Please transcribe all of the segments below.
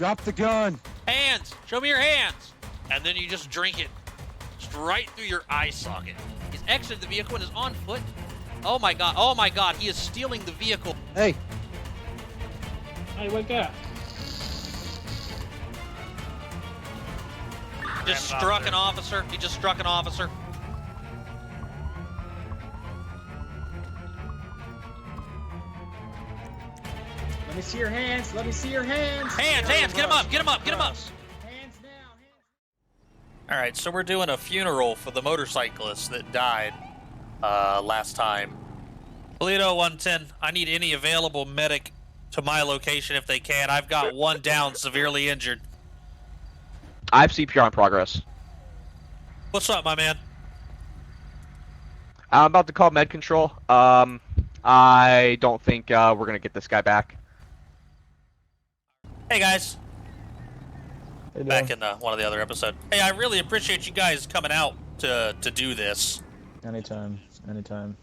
Drop the gun. Hands! Show me your hands! And then you just drink it right through your eye socket. He's exited the vehicle and is on foot. Oh my god, he is stealing the vehicle. Hey. Hey, wake up. Just struck an officer. He just struck an officer. Let me see your hands. Let me see your hands. Hands, get him up, get him up, get him up. Hands now. All right, so we're doing a funeral for the motorcyclist that died last time. Toledo 110, I need any available medic to my location if they can. I've got one down, severely injured. I have CPR in progress. What's up, my man? I'm about to call med control. I don't think we're gonna get this guy back. Hey guys. Hey, Back in one of the other episodes. Hey, I really appreciate you guys coming out to do this. Anytime. Anytime.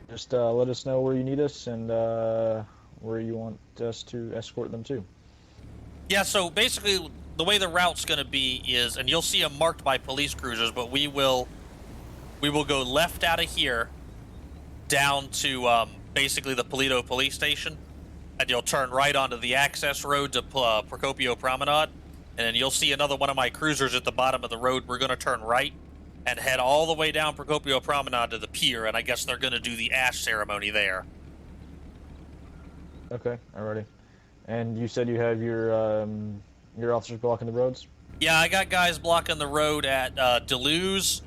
Just let us know where you need us and where you want us to escort them to. Yeah, so basically the way the route's going to be is, and you'll see them marked by police cruisers, but we will go left out of here down to basically the Toledo police station, and you'll turn right onto the access road to Procopio Promenade, and then you'll see another one of my cruisers at the bottom of the road. We're going to turn right and head all the way down Procopio Promenade to the pier, and I guess they're going to do the ash ceremony there. Okay, alrighty. And you said you have your officers blocking the roads? Yeah, I got guys blocking the road at Deleuze,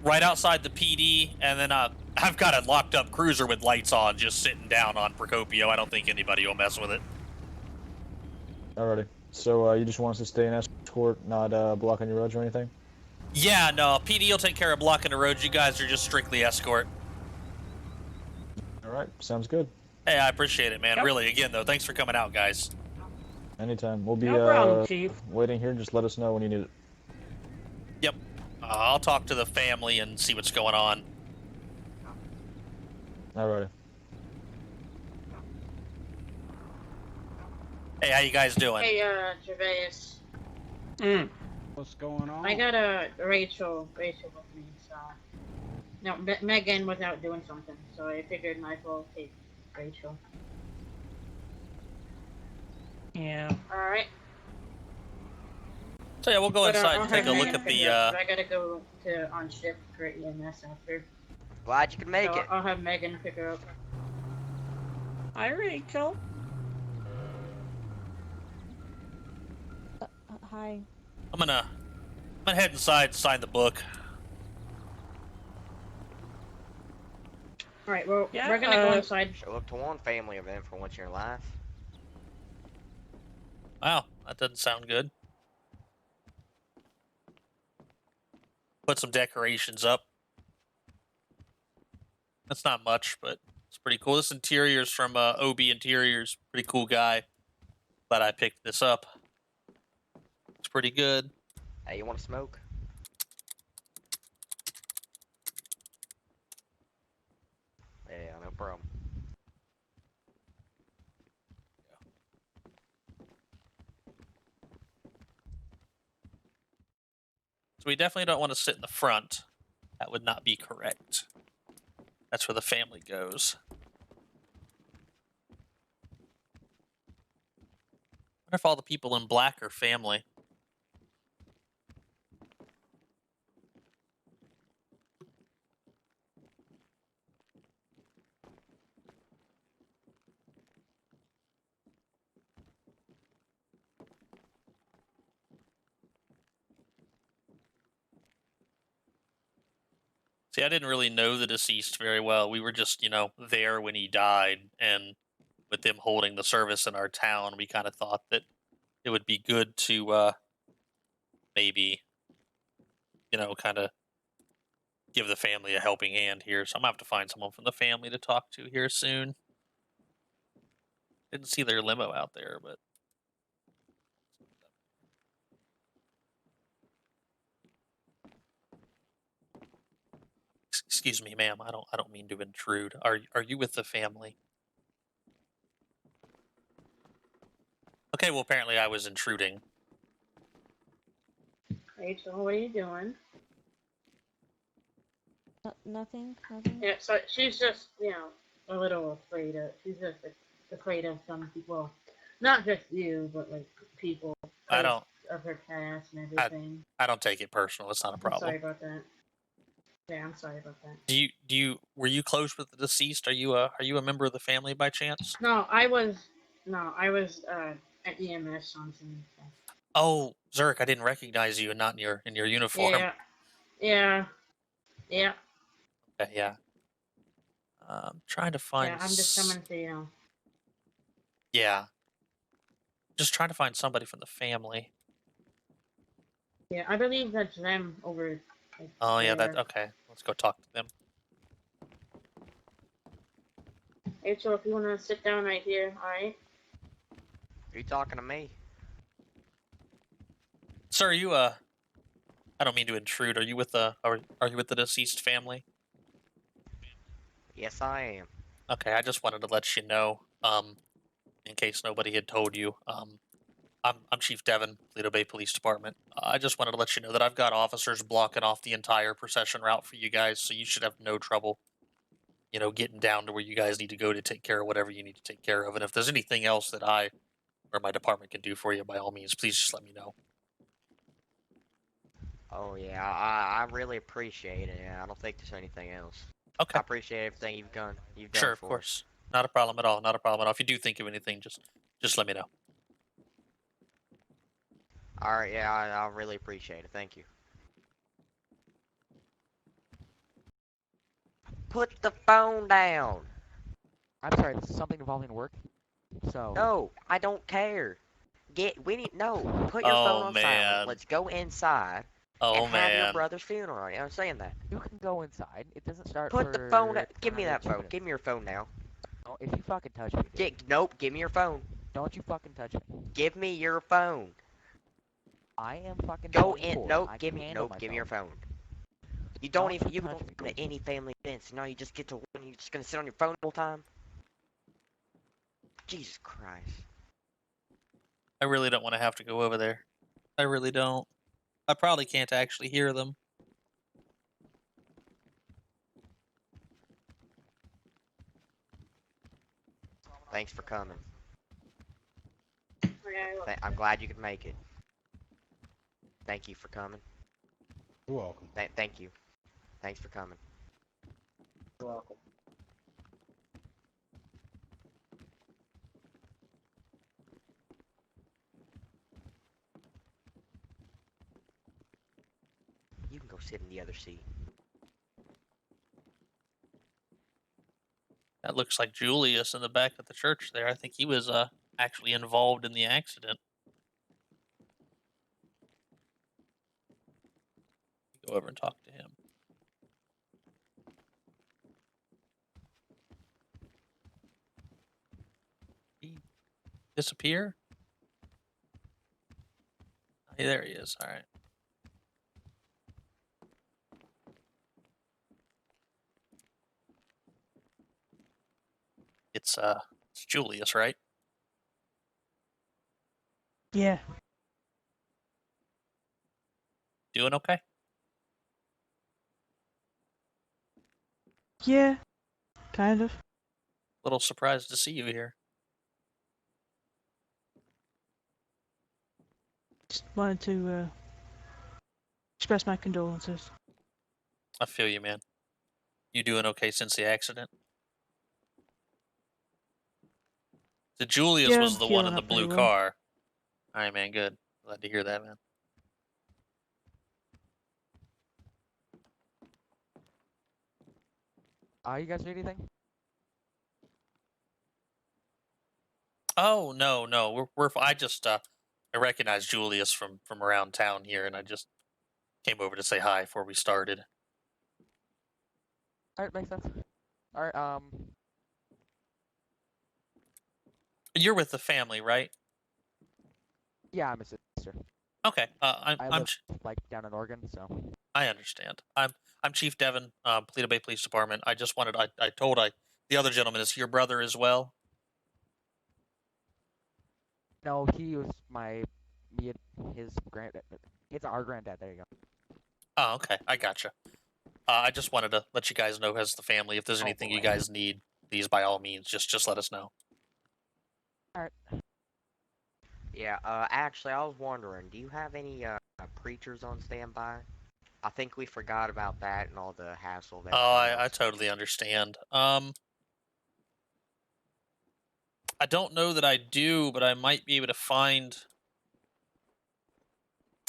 right outside the PD, and then I've got a locked up cruiser with lights on just sitting down on Procopio. I don't think anybody will mess with it. Alrighty. So you just want us to stay in escort, not blocking your roads or anything? Yeah, no, PD will take care of blocking the roads. You guys are just strictly escort. Alright, sounds good. Hey, I appreciate it, man. Yep. Really, again, though, thanks for coming out, guys. Anytime. We'll be No problem, Chief. waiting here. Just let us know when you need it. Yep. I'll talk to the family and see what's going on. Alrighty. Hey, how you guys doing? Hey, Gervais. What's going on? I got Rachel with me, so... No, Megan was out doing something, so I figured might as well take Rachel. Yeah. Alright. So yeah, we'll go inside and take a look at the, I gotta go on shift for EMS after. Glad you could make So it. I'll have Megan pick her up. Hi, Rachel. Hi. I'm gonna head inside and sign the book. Alright, well, Yeah, we're gonna go inside. Sure look to one family event for once in your life. Wow, that doesn't sound good. Put some decorations up. That's not much, but it's pretty cool. This interior's from OB Interiors. Pretty cool guy. Glad I picked this up. It's pretty good. Hey, you want to smoke? Yeah, no problem. So we definitely don't want to sit in the front. That would not be correct. That's where the family goes. I wonder if all the people in black are family. See, I didn't really know the deceased very well. We were just, you know, there when he died, and with them holding the service in our town, we kind of thought that it would be good to maybe, you know, kind of give the family a helping hand here. So I'm gonna have to find someone from the family to talk to here soon. Didn't see their limo out there, but excuse me, ma'am. I don't mean to intrude. Are you with the family? Okay, well, apparently I was intruding. Rachel, what are you doing? Nothing. Yeah, so she's just, a little afraid of. She's just afraid of some people, not just you, but like people I 'cause don't. of her past and everything. I don't take it personal. It's not a I'm problem. sorry about that. Yeah, I'm sorry about that. Were you close with the deceased? Are you a member of the family by chance? No, I was at EMS on some stuff. Oh, Zurk, I didn't recognize you and not in your uniform. Yeah. Okay, yeah. Trying to find. Yeah, I'm just coming to Yeah. Just trying to find somebody from the family. Yeah, I believe that's them over. Like, Oh yeah, there. okay. Let's go talk to them. Rachel, if you want to sit down right here, all right? Are you talking to me? Sir, you I don't mean to intrude. Are you with the deceased family? Yes, I am. Okay, I just wanted to let you know, in case nobody had told you, I'm Chief Devin, Toledo Bay Police Department. I just wanted to let you know that I've got officers blocking off the entire procession route for you guys, so you should have no trouble, getting down to where you guys need to go to take care of whatever you need to take care of. And if there's anything else that I or my department can do for you, by all means, please just let me know. Oh yeah, I really appreciate it. Yeah, I don't think there's anything else. Okay. I appreciate everything you've done. Sure, of for us. course. Not a problem at all. Not a problem at all. If you do think of anything, just let me know. All right, yeah, I really appreciate it. Thank you. Put the phone down. I'm sorry, this is something involving work. So No, I don't care. Put your phone on man. silent. Let's go inside Oh and have your man. brother's funeral. I'm saying that. you can go inside. It doesn't start. Put the for phone. Give me another that 2 phone. minutes. Give me your phone now. No, if you fucking touch me, dude, Nope. Give me your phone. don't you fucking touch me. Give me your phone. I am fucking. Go 24. in. Nope. I Give can me. handle Nope. Give me myself. your phone. You don't even. You touch don't me, go to dude. any family events. Now you just get to one. You're just gonna sit on your phone the whole time. Jesus Christ. I really don't want to have to go over there. I really don't. I probably can't actually hear them. Thanks for coming. Okay, I'm glad you could make it. Thank you for coming. You're welcome. Thank you. Thanks for coming. you're welcome. You can go sit in the other seat. That looks like Julius in the back of the church there. I think he was actually involved in the accident. Go over and talk to him. He disappear? Hey, there he is. All right. It's Julius, right? Yeah. Doing okay? Yeah. Kind of. Little surprised to see you here. Just wanted to express my condolences. I feel you, man. You doing okay since the accident? The Julius Yeah, was I'm the one healing in the up pretty blue well. car. All right, man. Good. Glad to hear that, man. You guys need anything? Oh no. I just I recognized Julius from around town here, and I just came over to say hi before we started. All right, makes sense. All right. You're with the family, right? Yeah, I'm a sister. Okay. I I'm live like down in Oregon, so. I understand. I'm Chief Devin, Toledo Bay Police Department. I just wanted the other gentleman is your brother as well. No, he was me and his granddad. It's our granddad. There you go. Oh, okay. I gotcha. I just wanted to let you guys know as the family, if there's Oh anything you boy. guys need, please by all means, just let us know. Yeah, actually, I was wondering, do you have any, preachers on standby? I think we forgot about that and all the hassle that Oh, I caused. totally understand. I don't know that I do, but I might be able to find.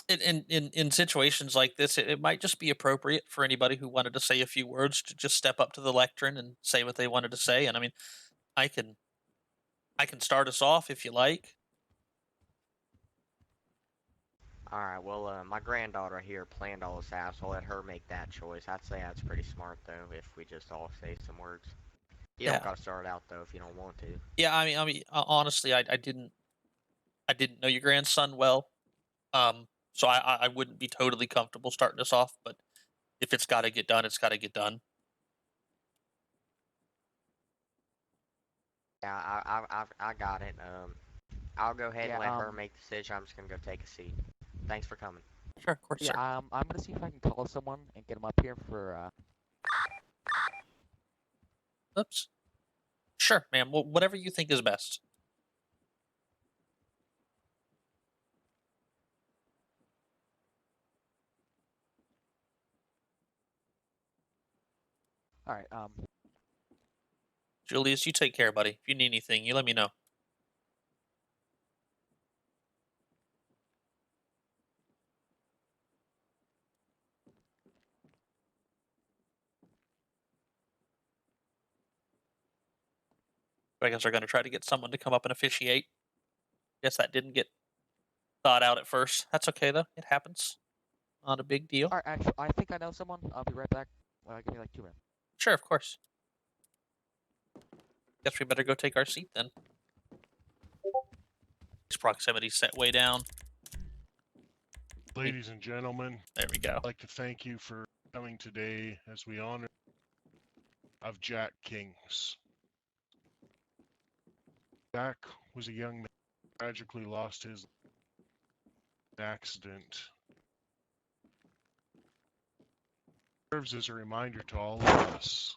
In situations like this, it might just be appropriate for anybody who wanted to say a few words to just step up to the lectern and say what they wanted to say. And I mean, I can start us off if you like. Alright, well, my granddaughter here planned all this out, so I'll let her make that choice. I'd say that's pretty smart, though, if we just all say some words. You don't Yeah. gotta start out, though, if you don't want to. Yeah, I mean, honestly, I didn't know your grandson well, so I wouldn't be totally comfortable starting us off. But if it's got to get done, it's got to get done. Yeah, I got it. I'll go ahead and Yeah. let her make the decision. I'm just gonna go take a seat. Thanks for coming. Sure, of course, Yeah. sir. I'm gonna see if I can call someone and get them up here for. Oops. Sure, ma'am. Well, whatever you think is best. All right. Julius, you take care, buddy. If you need anything, you let me know. I guess they're going to try to get someone to come up and officiate. Guess that didn't get thought out at first. That's okay, though. It happens. Not a big deal. All right. Actually, I think I know someone. I'll be right back. Give me like 2 minutes. Sure, of course. Guess we better go take our seat then. Proximity set way down. Ladies and gentlemen, There we go. I'd like to thank you for coming today as we honor of Jack Kings. Jack was a young man who tragically lost his accident. Serves as a reminder to all of us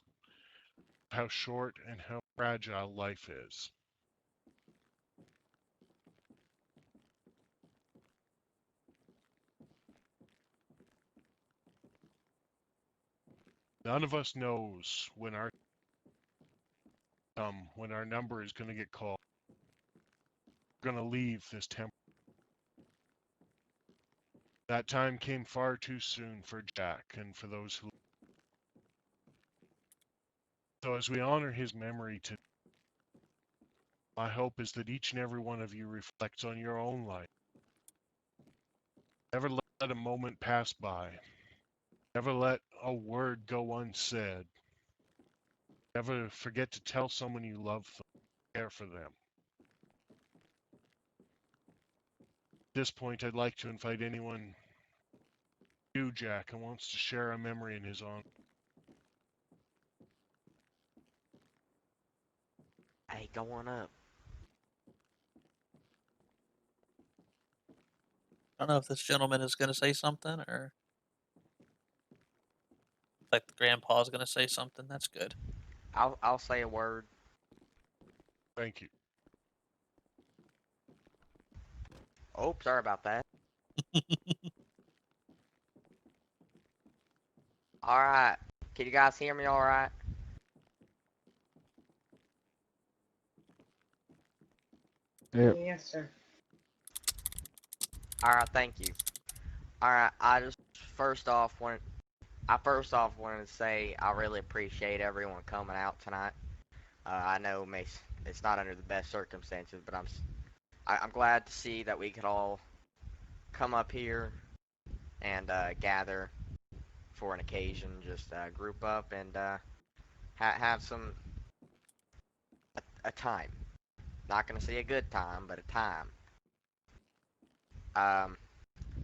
how short and how fragile life is. None of us knows when our number is going to get called. We're going to leave this temple. That time came far too soon for Jack and for those who. So as we honor his memory today, my hope is that each and every one of you reflects on your own life. Never let a moment pass by. Never let a word go unsaid. Never forget to tell someone you love them, care for them. At this point, I'd like to invite anyone, you, Jack, who wants to share a memory in his honor. Hey, go on up. I don't know if this gentleman is going to say something or. Like the grandpa's going to say something. That's good. I'll say a word. Thank you. Oh, sorry about that. Alright. Can you guys hear me alright? Yeah. Yes, sir. Alright, thank you. Alright, I first off wanted to say I really appreciate everyone coming out tonight. I know it's not under the best circumstances, but I'm glad to see that we could all come up here and gather for an occasion, just group up and have a time. Not gonna say a good time, but a time.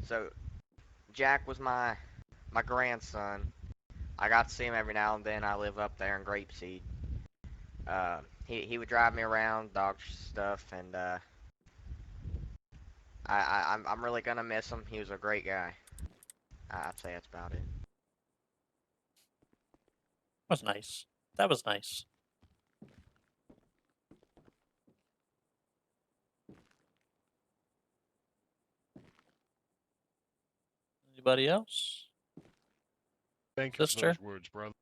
So Jack was my grandson. I got to see him every now and then. I live up there in Grapeseed. He would drive me around, dog stuff, and I'm really gonna miss him. He was a great guy. I'd say that's about it. That was nice. That was nice. Anybody else? Thank you for Sister? those words, brother.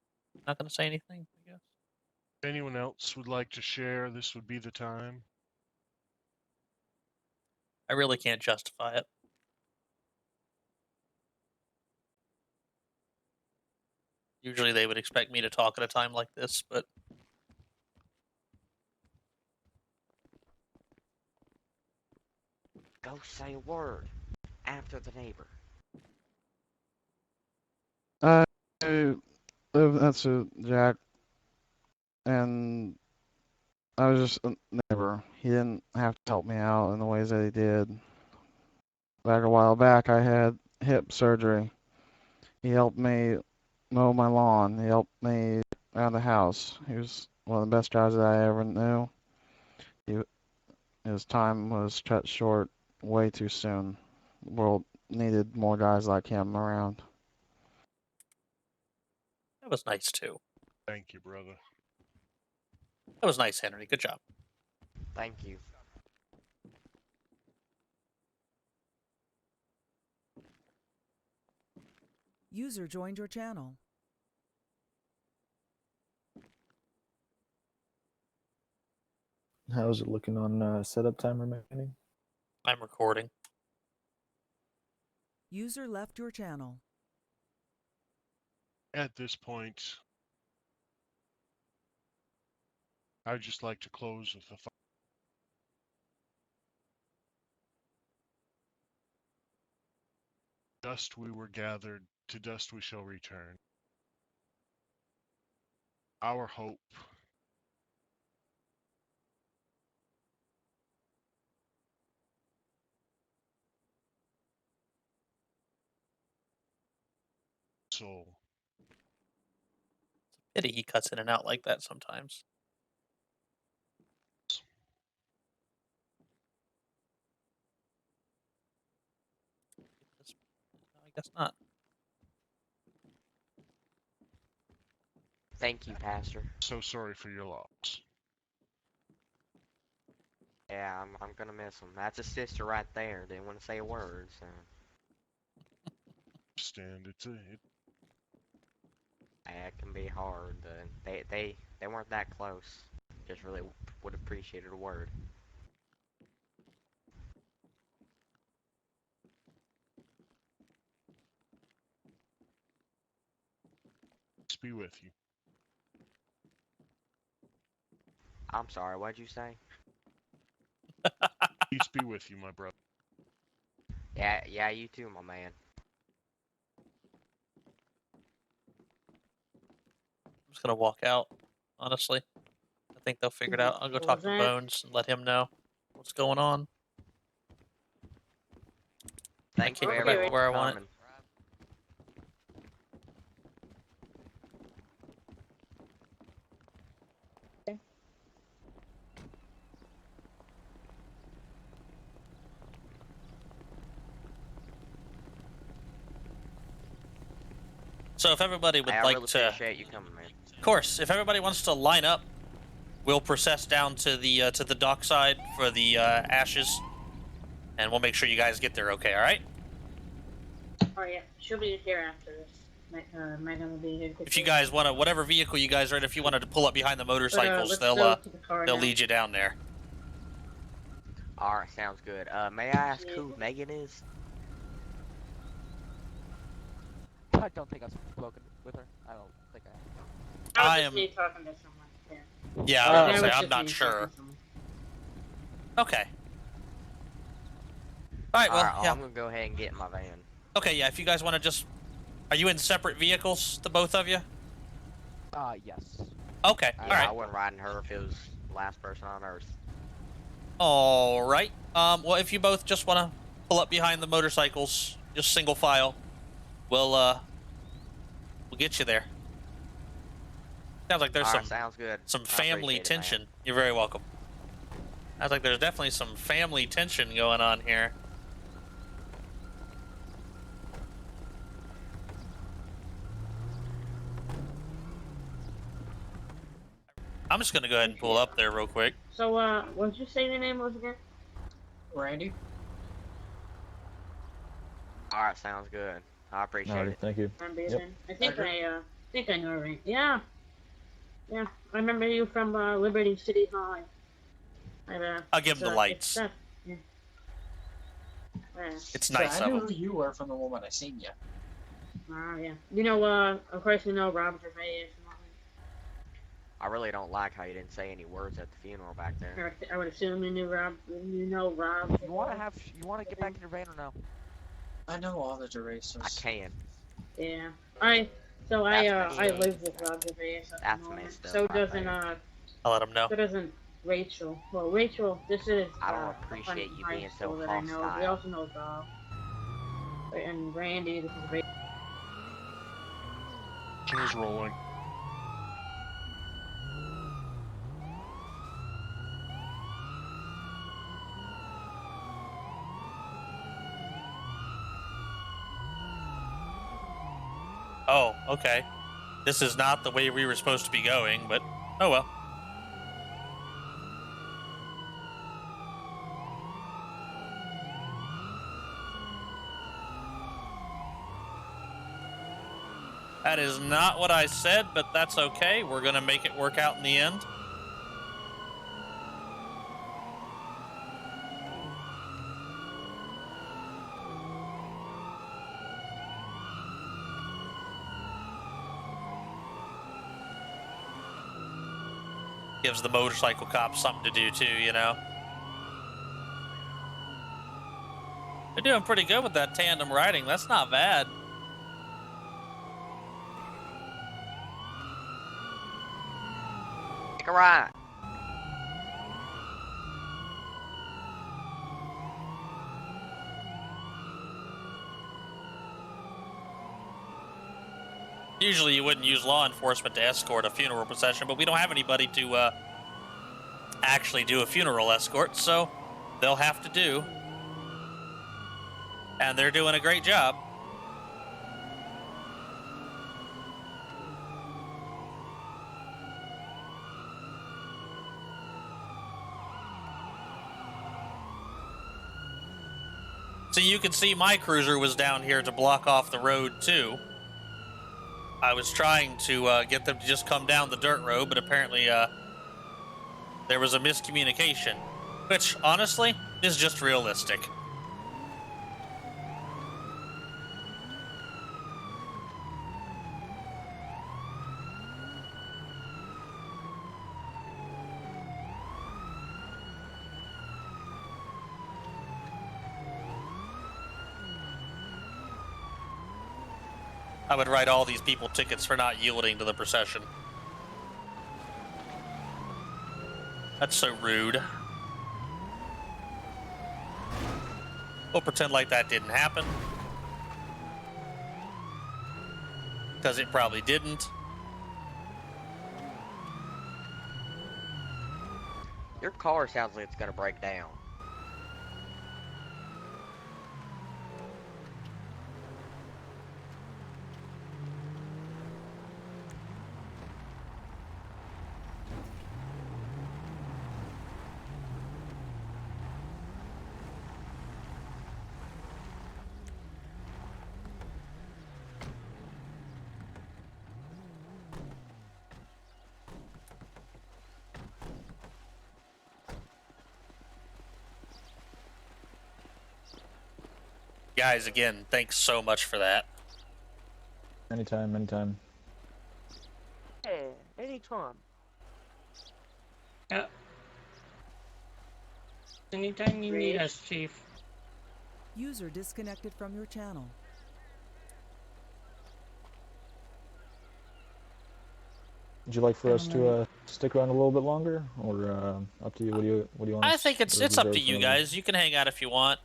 Not gonna say anything, I guess. If anyone else would like to share, this would be the time. I really can't justify it. Usually they would expect me to talk at a time like this, but Go say a word after the neighbor. That's a Jack, and I was just a neighbor. He didn't have to help me out in the ways that he did. Back a while back, I had hip surgery. He helped me mow my lawn. He helped me around the house. He was one of the best guys that I ever knew. His time was cut short way too soon. The world needed more guys like him around. that was nice too. Thank you, brother. That was nice, Henry. Good job. Thank you. User joined your channel. How's it looking on setup time remaining? I'm recording. User left your channel. At this point, I'd just like to close with the dust we were gathered, to dust we shall return. Our hope soul. Pity he cuts in and out like that sometimes. I guess not. Thank you, Pastor. So sorry for your loss. Yeah, I'm gonna miss him. That's a sister right there. Didn't want to say a word, so. Stand it Yeah, it can be hard. They weren't that close. Just really would have appreciated a word. peace be with you. I'm sorry. What'd you say? Peace be with you, my brother. Yeah, you too, my man. I'm just gonna walk out, honestly. I think they'll figure it out. I'll go talk to Bones and let him know what's going on. Thank you I very can't much get where I for want it. coming. So if everybody would I like really to, appreciate you coming, man. of course, if everybody wants to line up, we'll process down to the dockside for the ashes, and we'll make sure you guys get there okay. All right? Oh yeah, she'll be here after this. Megan will be here. to If you take care. guys want to, whatever vehicle you guys are in, if you wanted to pull up behind the motorcycles, let's they'll go to the car they'll now. lead you down there. Alright, sounds good. May I ask who Megan is? I don't think I've spoken with her. I don't think I have. I Just am. me talking to someone. Yeah. Yeah, I That was gonna say was I'm just not me sure. talking to someone. Okay. All right. Well, Alright, yeah. I'm gonna go ahead and get in my van. Okay. Yeah. If you guys want to just, are you in separate vehicles, the both of you? Yes. Okay. All Yeah, I right. wouldn't riding her if it was the last person on Earth. All right. Well, if you both just want to pull up behind the motorcycles, just single file, we'll get you there. Sounds like there's Alright, sounds good. some I family appreciate it, tension. man. You're very welcome. Sounds like there's definitely some family tension going on here. I'm just gonna go ahead and pull up there real quick. So, what did you say your name was again? Randy? Alright, sounds good. I appreciate Alrighty, it. thank you. From Yep. Basin. I think I know Randy. Yeah. Yeah, I remember you from Liberty City High. I'll give him the lights. Yeah. It's nice I of knew him. who you were from the moment I seen you. Yeah. You know, of course you know Rob Gervais. I really don't like how you didn't say any words at the funeral back there. I would assume you knew Rob. You know Rob. You wanna get back in your van or no? I know all the Gervais. I can. Yeah. I live with Rob Gervais at the That's moment. messed up So right doesn't there. I'll let him know. So doesn't Rachel. Well, Rachel, this is I don't a friend appreciate from you high being school so that I know. We hostile. also know Bob. And Randy, this is Rachel. Who's rolling? Oh, okay. This is not the way we were supposed to be going, but oh well. That is not what I said, but that's okay. We're gonna make it work out in the end. Gives the motorcycle cops something to do too, you know. They're doing pretty good with that tandem riding. That's not bad. Take a ride. Usually you wouldn't use law enforcement to escort a funeral procession, but we don't have anybody to actually do a funeral escort, so they'll have to do. And they're doing a great job. So you can see my cruiser was down here to block off the road too. I was trying to get them to just come down the dirt road, but apparently there was a miscommunication, which honestly is just realistic. I would write all these people tickets for not yielding to the procession. That's so rude. We'll pretend like that didn't happen. Because it probably didn't. Your car sounds like it's gonna break down. Guys, again, thanks so much for that. Anytime, anytime. Hey, anytime. Anytime you need us, Chief. User disconnected from your channel. Would you like for us to stick around a little bit longer, or up to you? What do you want? I think it's up to you guys. You can hang out if you want.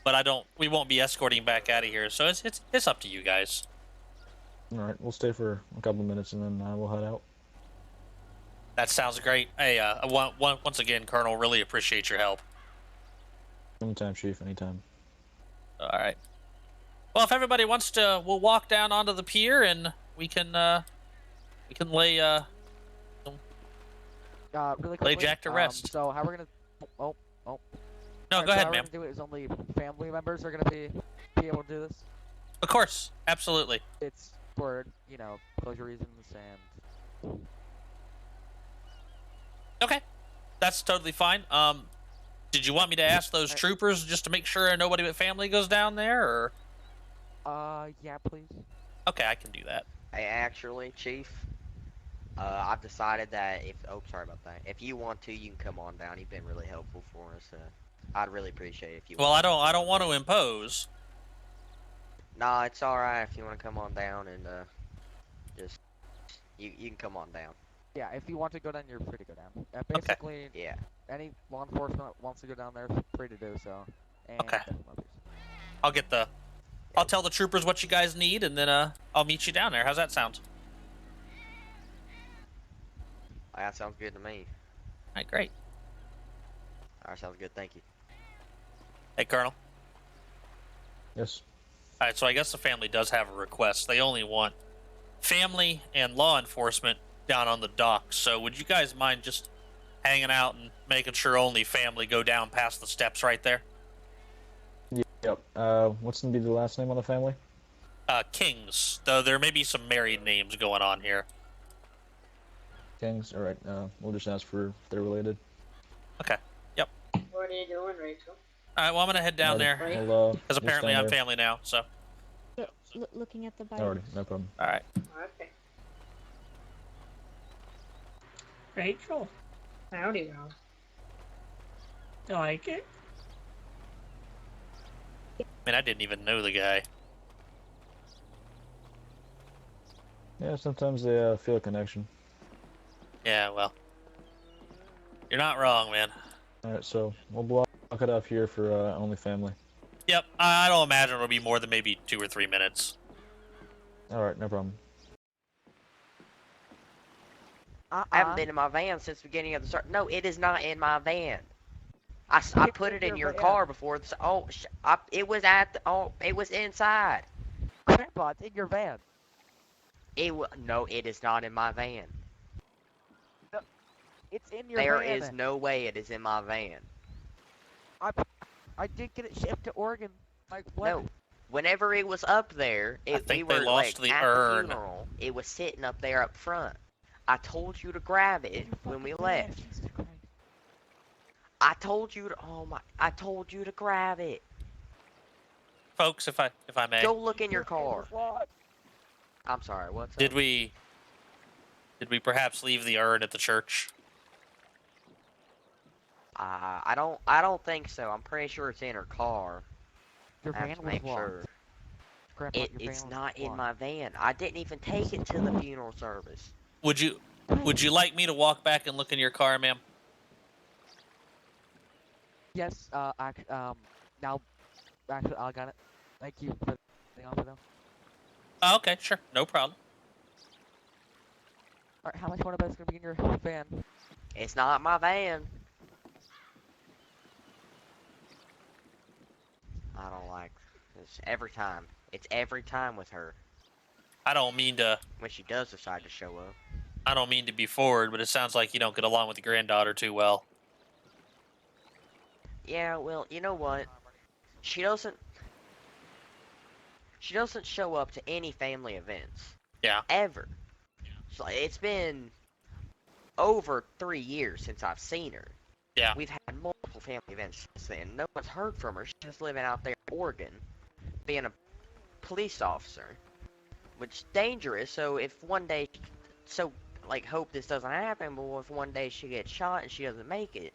But we won't be escorting back out of here, so it's up to you guys. All right, we'll stay for a couple of minutes and then we'll head out. That sounds great. Hey, once again, Colonel, really appreciate your help. Anytime, Chief. Anytime. All right. Well, if everybody wants to, we'll walk down onto the pier and we can lay Really Lay quickly. Jack to rest. So how we're gonna? Oh. No, Alright, go so ahead, how we're ma'am. gonna do it is only family members are gonna be able to do this. Of course, absolutely. It's for closure reasons and. Okay, that's totally fine. Did you want me to ask those troopers just to make sure nobody but family goes down there, or? Yeah, please. Okay, I can do that. Hey, actually, Chief, I've decided that sorry about that. If you want to, you can come on down. You've been really helpful for us. I'd really appreciate it if you. Well, I don't want to impose. Nah, it's all right if you want to come on down and just you can come on down. Yeah, if you want to go down, you're free to go down. Basically, Yeah. any law enforcement wants to go down there, free to do so. And Okay. I'll tell the troopers what you guys need, and then I'll meet you down there. How's that sound? That sounds good to me. All right, great. All right, sounds good. Thank you. Hey, Colonel. Yes. All right, so I guess the family does have a request. They only want family and law enforcement down on the docks. So would you guys mind just hanging out and making sure only family go down past the steps right there? Yep. What's gonna be the last name on the family? Kings. Though there may be some married names going on here. Kings. All right. We'll just ask for if they're related. Okay. Yep. What are you doing, Rachel? All right. Well, I'm gonna head down there We'll, because apparently I'm family now. So. Looking at the Bible. Alrighty, no problem. All right. Okay. Rachel, Howdy, Rob. you like it? Man, I didn't even know the guy. Yeah, sometimes they feel a connection. Yeah. Well. You're not wrong, man. All right, so we'll block it up here for only family. Yep. I don't imagine it'll be more than maybe 2 or 3 minutes. All right, no problem. I haven't been in my van since the beginning of the start. No, it is not in my van. I put it in your car before. It was it was inside. Grandpa, it's in your van. No, it is not in my van. No, it's in your There van. is no way it is in my van. I did get it shipped to Oregon. Like what? No, whenever it was up there, I think we they were lost like the at urn. the funeral. It was sitting up there up front. I told you to grab it when we left. I told you to. I told you to grab it. Folks, if I may. Go look in your car. I'm sorry. What's Did up? we perhaps leave the urn at the church? I don't think so. I'm pretty sure it's in her car. Your I have van to was make locked. sure. Grandpa, your van It's was not in locked. my van. I didn't even take it to the funeral service. Would you like me to walk back and look in your car, ma'am? Yes. Now, actually, I got it. Thank you for the offer, though. Oh, okay, sure, no problem. All right, how much more of that's gonna be in your van? It's not my van. I don't like this every time. It's every time with her. I don't mean to. When she does decide to show up. I don't mean to be forward, but it sounds like you don't get along with your granddaughter too well. Yeah, well, you know what? She doesn't show up to any family events. Yeah. Ever. So it's been over 3 years since I've seen her. Yeah. We've had multiple family events since then. No one's heard from her. She's living out there in Oregon, being a police officer, which is dangerous. So if one day, hope this doesn't happen, but if one day she gets shot and she doesn't make it,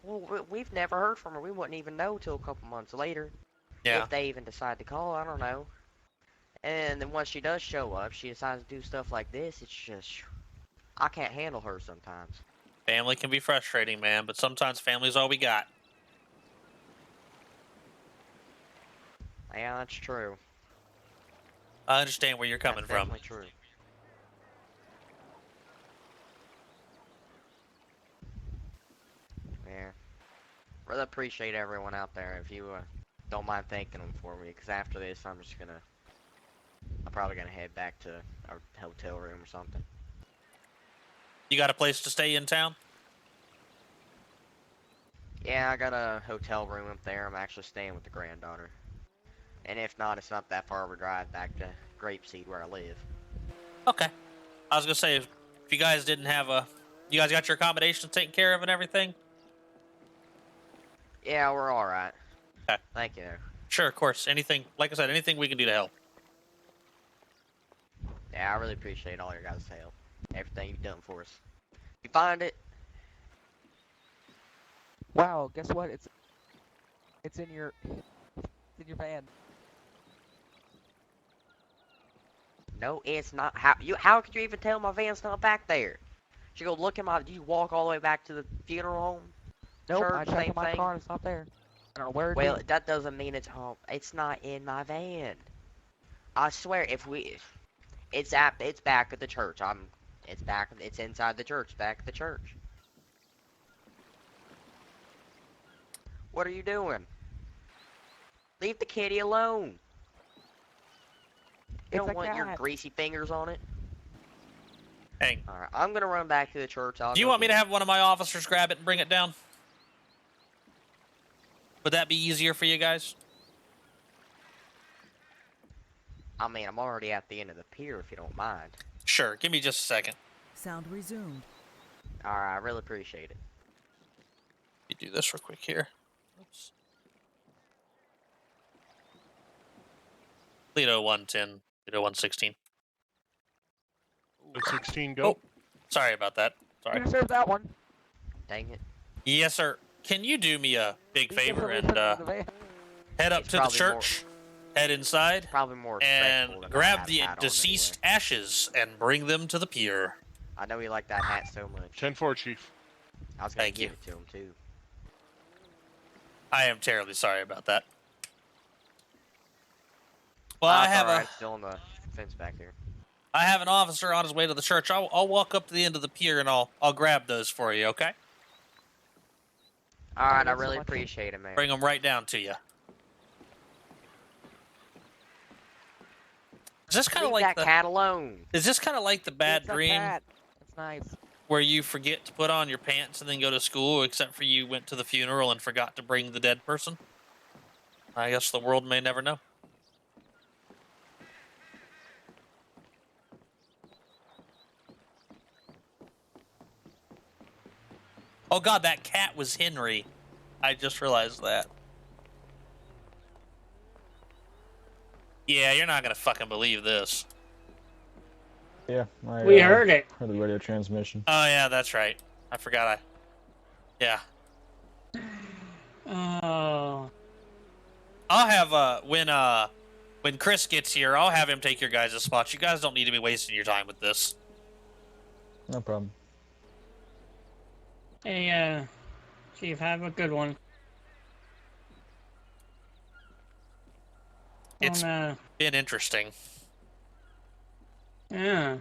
well, we've never heard from her. We wouldn't even know till a couple months later. Yeah. If they even decide to call, I don't know. And then once she does show up, she decides to do stuff like this. It's just, I can't handle her sometimes. Family can be frustrating, man, but sometimes family's all we got. Yeah, that's true. I understand where you're coming That's from. definitely true. Yeah. Really appreciate everyone out there. If you don't mind thanking them for me, because after this, I'm probably gonna head back to our hotel room or something. You got a place to stay in town? Yeah, I got a hotel room up there. I'm actually staying with the granddaughter. And if not, it's not that far of a drive back to Grapeseed where I live. Okay. I was gonna say, if you guys didn't have you guys got your accommodations taken care of and everything? Yeah, we're alright. Okay. Thank you. Sure, of course. Anything, like I said, anything we can do to help. Yeah, I really appreciate all your guys' help. Everything you've done for us. If you find it, Wow, guess what? It's in your van. no, it's not. How could you even tell my van's not back there? You go look at my. You walk all the way back to the funeral home. Nope, Church, I checked same in my thing. car and it's not there. I don't know where it Well, is. that doesn't mean it's home. It's not in my van. I swear, it's back at the church. It's inside the church, back at the church. What are you doing? Leave the kitty alone. You It's don't a want your cat. greasy fingers on it. Hang. Alright, I'm gonna run back to the church. Do you want me to have one of my officers grab it and bring it down? Would that be easier for you guys? I mean, I'm already at the end of the pier if you don't mind. Sure, give me just a second. Sound resumed. Alright, I really appreciate it. Let me do this real quick here. Oops. Lido 110, Lido 116. 116, go. Oh, sorry about that. Sorry. You deserve that one. Dang it. Yes, sir. Can you do me a big You favor definitely and took the van. head up It's to the probably church, head inside, Probably more and respectful than grab I the have hat on deceased ashes and bring them to the pier? anyway. I know you like that hat so much. 10-4, Chief. I was gonna Thank give you. it to him too. I am terribly sorry about that. Well, Ah, I it's have alright, it's still on the fence back here. I have an officer on his way to the church. I'll walk up to the end of the pier and I'll grab those for you. Okay? Alright, I thanks so really much. appreciate it, man. Bring them right down to you. Is this kind of Leave like that cat alone. Is this kind of like the bad It's a dream cat. It's nice. where you forget to put on your pants and then go to school, except for you went to the funeral and forgot to bring the dead person? I guess the world may never know. Oh god, that cat was Henry. I just realized that. Yeah, you're not gonna fucking believe this. Yeah, We heard it. Heard the radio transmission. Oh yeah, that's right. I forgot Yeah. Oh. I'll have when Chris gets here, I'll have him take your guys' spots. You guys don't need to be wasting your time with this. No problem. Hey, Chief, have a good one. It's On, been interesting. yeah.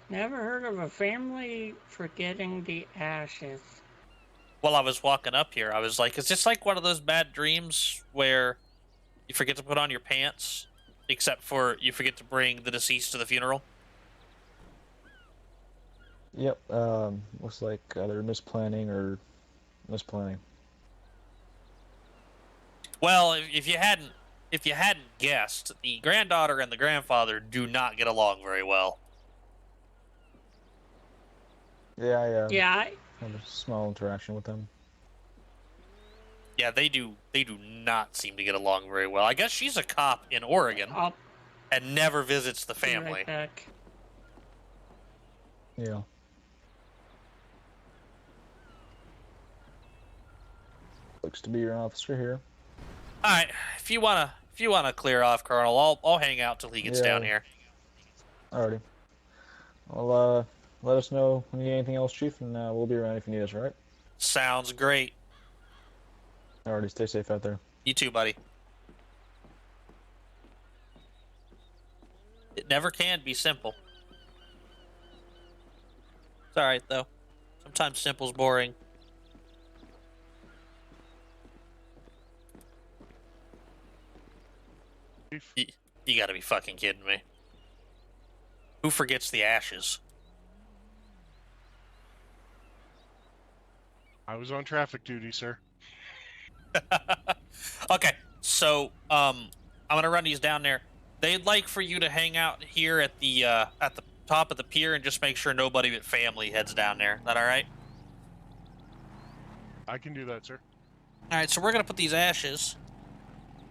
Never heard of a family forgetting the ashes. While I was walking up here, I was like, is this like one of those bad dreams where you forget to put on your pants, except for you forget to bring the deceased to the funeral? Yep. Looks like either misplanning or misplanning. Well, if you hadn't guessed, the granddaughter and the grandfather do not get along very well. Yeah, I Yeah, had a small interaction with them. Yeah, they do not seem to get along very well. I guess she's a cop in Oregon I'll and never visits the be family. right back. Yeah. Looks to be your officer here. All right, if you wanna clear off, Colonel, I'll hang out till he gets Yeah. down here. Alrighty. Well, let us know when you need anything else, Chief, and we'll be around if you need us, alright? Sounds great. Alrighty, stay safe out there. You too, buddy. It never can be simple. It's alright, though. Sometimes simple's boring. You gotta be fucking kidding me. Who forgets the ashes? I was on traffic duty, sir. Okay, so I'm gonna run these down there. They'd like for you to hang out here at the top of the pier and just make sure nobody but family heads down there. Is that all right? I can do that, sir. All right, so we're gonna put these ashes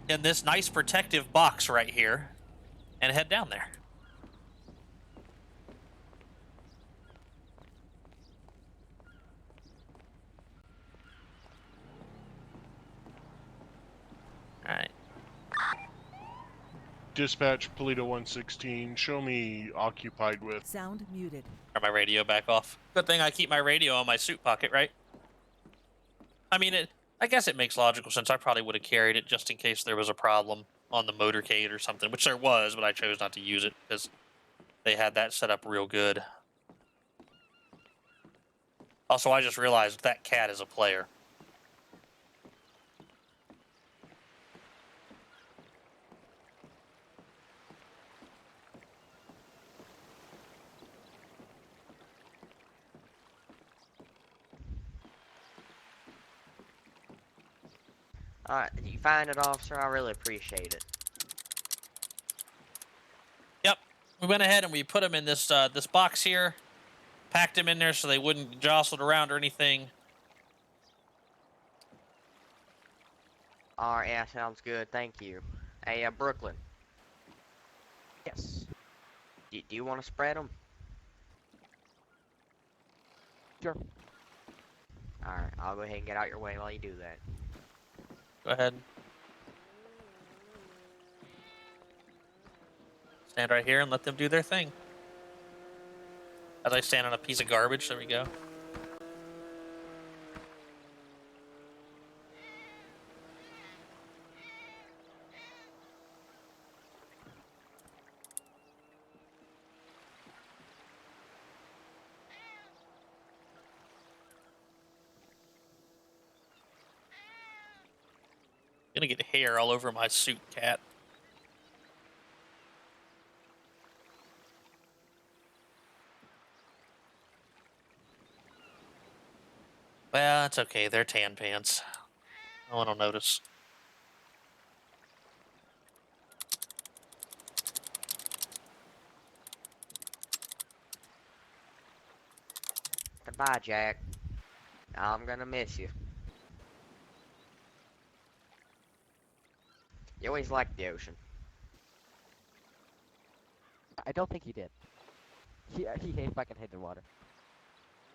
in this nice protective box right here and head down there. All right. Dispatch, Polito 116, show me occupied with. Sound muted. Turn my radio back off. Good thing I keep my radio on my suit pocket, right? I mean, I guess it makes logical sense. I probably would have carried it just in case there was a problem on the motorcade or something, which there was, but I chose not to use it because they had that set up real good. Also, I just realized that cat is a player. Alright, you find it, officer? I really appreciate it. Yep, we went ahead and we put them in this this box here, packed them in there so they wouldn't jostle around or anything. Alright, yeah, sounds good. Thank you. Hey, Brooklyn. Yes. Do you want to spread them? Sure. Alright, I'll go ahead and get out your way while you do that. Go ahead. Stand right here and let them do their thing. As I stand on a piece of garbage, there we go. Gonna get hair all over my suit, cat. Well, it's okay. They're tan pants. No one will notice. Goodbye, Jack. I'm gonna miss you. You always liked the ocean. I don't think he did. He hates fucking hated water.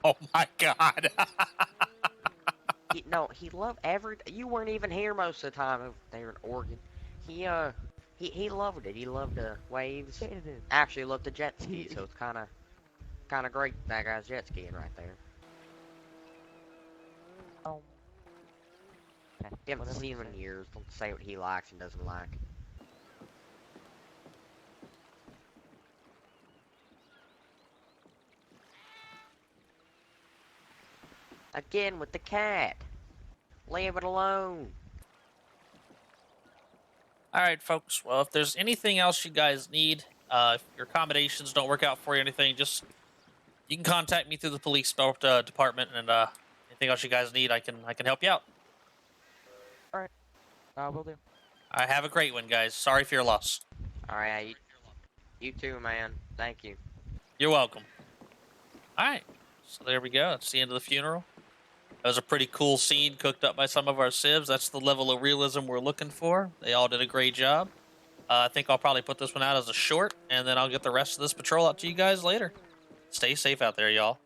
Oh my god. He loved you weren't even here most of the time over there in Oregon. He loved it. He loved the waves. Actually loved the jet ski, so it's kinda great that guy's jet skiing right there. Oh. Okay, You haven't whatever seen you him in say. years. Don't say what he likes and doesn't like. Again with the cat. Leave it alone. All right, folks. Well, if there's anything else you guys need, if your accommodations don't work out for you or anything, just you can contact me through the police department, and anything else you guys need, I can help you out. All right. Will do. I have a great one, guys. Sorry for your loss. Alright, you too, man. Thank you. You're welcome. All right. So there we go. That's the end of the funeral. That was a pretty cool scene cooked up by some of our civs. That's the level of realism we're looking for. They all did a great job. I think I'll probably put this one out as a short, and then I'll get the rest of this patrol out to you guys later. Stay safe out there, y'all.